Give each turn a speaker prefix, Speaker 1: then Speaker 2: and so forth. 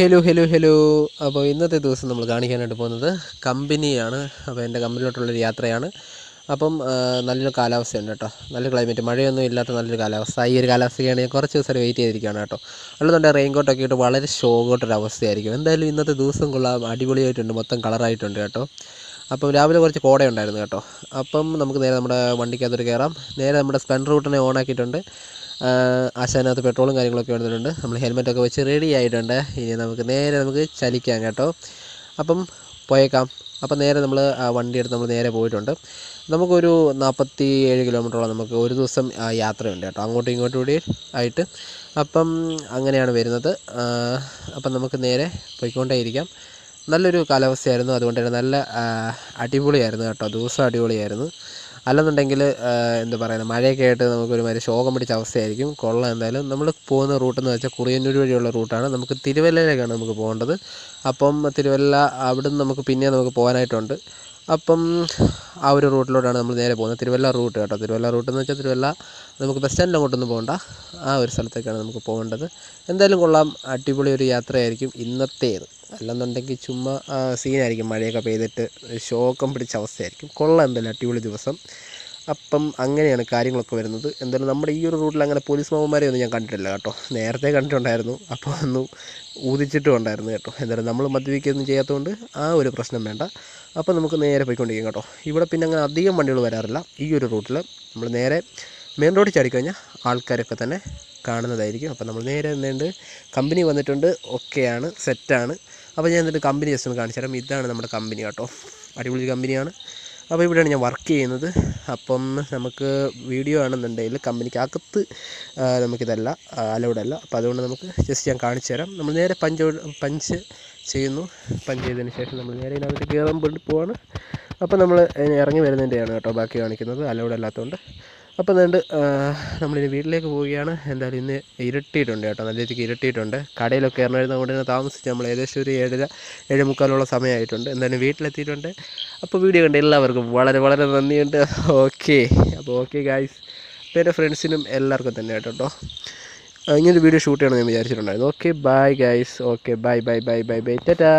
Speaker 1: Hello hello hello. അപ്പോൾ ഇന്നത്തെ ദിവസം നമ്മൾ കാണിക്കാനായിട്ട് പോകുന്നത് കമ്പനിയാണ്. അപ്പോൾ എൻ്റെ കമ്പനിയിലോട്ടുള്ളൊരു യാത്രയാണ്. അപ്പം നല്ലൊരു കാലാവസ്ഥയുണ്ട് കേട്ടോ, നല്ല ക്ലൈമറ്റ്, മഴയൊന്നും ഇല്ലാത്ത നല്ലൊരു കാലാവസ്ഥ. ഈ ഒരു കാലാവസ്ഥയാണ് ഞാൻ കുറച്ച് ദിവസം വെയിറ്റ് ചെയ്തിരിക്കുകയാണ് കേട്ടോ. അല്ലെന്നുണ്ടെങ്കിൽ റെയിൻകോട്ടൊക്കെ ഇട്ട് വളരെ ഷോകോട്ടൊരവസ്ഥയായിരിക്കും. എന്തായാലും ഇന്നത്തെ ദിവസം കൊള്ളാം, അടിപൊളിയായിട്ടുണ്ട്, മൊത്തം കളറായിട്ടുണ്ട് കേട്ടോ. അപ്പം രാവിലെ കുറച്ച് കോടയുണ്ടായിരുന്നു കേട്ടോ. അപ്പം നമുക്ക് നേരെ നമ്മുടെ വണ്ടിക്കകത്തോട്ട് കയറാം. നേരെ നമ്മുടെ സ്പ്ലെൻഡർ റൂട്ടിനെ ഓണാക്കിയിട്ടുണ്ട്. ആശാനകത്ത് പെട്രോളും കാര്യങ്ങളൊക്കെ വന്നിട്ടുണ്ട്. നമ്മൾ ഹെൽമെറ്റൊക്കെ വെച്ച് റെഡി ആയിട്ടുണ്ട്. ഇനി നമുക്ക് ചലിക്കാം കേട്ടോ. അപ്പം പോയേക്കാം. അപ്പം നേരെ നമ്മൾ വണ്ടി എടുത്ത് നമ്മൾ നേരെ പോയിട്ടുണ്ട്. നമുക്കൊരു 47 കിലോമീറ്ററോളം നമുക്ക് ഒരു ദിവസം യാത്രയുണ്ട് കേട്ടോ, അങ്ങോട്ടും ഇങ്ങോട്ടും കൂടി ആയിട്ട്. അപ്പം അങ്ങനെയാണ് വരുന്നത്. അപ്പം നമുക്ക് നേരെ പോയിക്കൊണ്ടേയിരിക്കാം. നല്ലൊരു കാലാവസ്ഥയായിരുന്നു, അതുകൊണ്ട് തന്നെ നല്ല അടിപൊളിയായിരുന്നു കേട്ടോ, ദിവസം അടിപൊളിയായിരുന്നു. അല്ലെന്നുണ്ടെങ്കിൽ എന്താ പറയുക, മഴയൊക്കെ ആയിട്ട് നമുക്കൊരുമാതിരി ശോകം പിടിച്ച അവസ്ഥയായിരിക്കും. കൊള്ളാം. എന്തായാലും നമ്മൾ പോകുന്ന റൂട്ടെന്ന് വെച്ചാൽ കുറിയന്നൂർ വഴിയുള്ള റൂട്ടാണ്. നമുക്ക് തിരുവല്ലയിലേക്കാണ് നമുക്ക് പോകേണ്ടത്. അപ്പം തിരുവല്ല അവിടുന്ന് നമുക്ക് പിന്നെ നമുക്ക് പോകാനായിട്ടുണ്ട്. അപ്പം ആ ഒരു റൂട്ടിലോട്ടാണ് നമ്മൾ നേരെ പോകുന്നത്, തിരുവല്ല റൂട്ട് കേട്ടോ. തിരുവല്ല റൂട്ടെന്ന് വെച്ചാൽ തിരുവല്ല നമുക്ക് ബസ് സ്റ്റാൻഡിൽ അങ്ങോട്ടൊന്നും പോകണ്ട, ആ ഒരു സ്ഥലത്തേക്കാണ് നമുക്ക് പോകേണ്ടത്. എന്തായാലും കൊള്ളാം, അടിപൊളി ഒരു യാത്രയായിരിക്കും ഇന്നത്തേത്. അല്ലെന്നുണ്ടെങ്കിൽ ചുമ്മാ സീനായിരിക്കും, മഴയൊക്കെ പെയ്തിട്ട് ശോകം പിടിച്ച അവസ്ഥയായിരിക്കും. കൊള്ളാം, എന്തായാലും അടിപൊളി ദിവസം. അപ്പം അങ്ങനെയാണ് കാര്യങ്ങളൊക്കെ വരുന്നത്. എന്തായാലും നമ്മുടെ ഈ ഒരു റൂട്ടിൽ അങ്ങനെ പോലീസ് മാമന്മാരെ ഒന്നും ഞാൻ കണ്ടിട്ടില്ല കേട്ടോ. നേരത്തെ കണ്ടിട്ടുണ്ടായിരുന്നു, അപ്പോൾ ഒന്ന് ഊതിച്ചിട്ടും ഉണ്ടായിരുന്നു കേട്ടോ. എന്തായാലും നമ്മൾ മദ്യപിക്കുകയൊന്നും ചെയ്യാത്തതുകൊണ്ട് ആ ഒരു പ്രശ്നം വേണ്ട. അപ്പോൾ നമുക്ക് നേരെ പോയിക്കൊണ്ടിരിക്കും കേട്ടോ. ഇവിടെ പിന്നെ അങ്ങനെ അധികം വണ്ടികൾ വരാറില്ല ഈ ഒരു റൂട്ടിൽ. നമ്മൾ നേരെ മെയിൻ റോഡിൽ ചാടിക്കഴിഞ്ഞാൽ ആൾക്കാരൊക്കെ തന്നെ കാണുന്നതായിരിക്കും. അപ്പോൾ നമ്മൾ നേരെ നിന്നുകൊണ്ട് കമ്പനി വന്നിട്ടുണ്ട്, ഓക്കെയാണ്, സെറ്റാണ്. അപ്പോൾ ഞാൻ എന്നിട്ട് കമ്പനി ജസ്റ്റ് ഒന്ന് കാണിച്ചു തരാം. ഇതാണ് നമ്മുടെ കമ്പനി കേട്ടോ, അടിപൊളി കമ്പനിയാണ്. അപ്പോൾ ഇവിടെയാണ് ഞാൻ വർക്ക് ചെയ്യുന്നത്. അപ്പം നമുക്ക് വീഡിയോ ആണെന്നുണ്ടെങ്കിൽ കമ്പനിക്കകത്ത് നമുക്കിതല്ല, അലൗഡല്ല. അപ്പോൾ അതുകൊണ്ട് നമുക്ക് ജസ്റ്റ് ഞാൻ കാണിച്ചു തരാം. നമ്മൾ നേരെ പഞ്ച് ചെയ്യുന്നു. പഞ്ച് ചെയ്തതിന് ശേഷം നമ്മൾ നേരെ ഇതിനകത്ത് കയറാൻ വേണ്ടി പോവാണ്. അപ്പോൾ നമ്മൾ ഇറങ്ങി വരുന്നതിൻ്റെയാണ് കേട്ടോ ബാക്കി കാണിക്കുന്നത്, അലൗഡ് അല്ലാത്തതുകൊണ്ട്. അപ്പോൾ അതുകൊണ്ട് നമ്മളിനി വീട്ടിലേക്ക് പോവുകയാണ്. എന്തായാലും ഇന്ന് ഇരുട്ടിയിട്ടുണ്ട് കേട്ടോ, നല്ല രീതിക്ക് ഇരുട്ടിയിട്ടുണ്ട്. കടയിലൊക്കെ കയറണമായിരുന്നു, അതുകൊണ്ട് തന്നെ താമസിച്ച് നമ്മൾ ഏകദേശം ഒരു 7:45 സമയമായിട്ടുണ്ട്. എന്തായാലും വീട്ടിലെത്തിയിട്ടുണ്ട്. അപ്പോൾ വീഡിയോ കണ്ട് എല്ലാവർക്കും വളരെ വളരെ നന്ദിയുണ്ട്. ഓക്കെ, അപ്പോൾ ഓക്കെ ഗായ്സ്. അപ്പോൾ എൻ്റെ ഫ്രണ്ട്സിനും എല്ലാവർക്കും തന്നെ കേട്ടോ. ഇങ്ങനൊരു വീഡിയോ ഷൂട്ട് ചെയ്യണമെന്ന് ഞാൻ വിചാരിച്ചിട്ടുണ്ടായിരുന്നു. Okay bye guys. Okay bye bye bye bye bye Tata.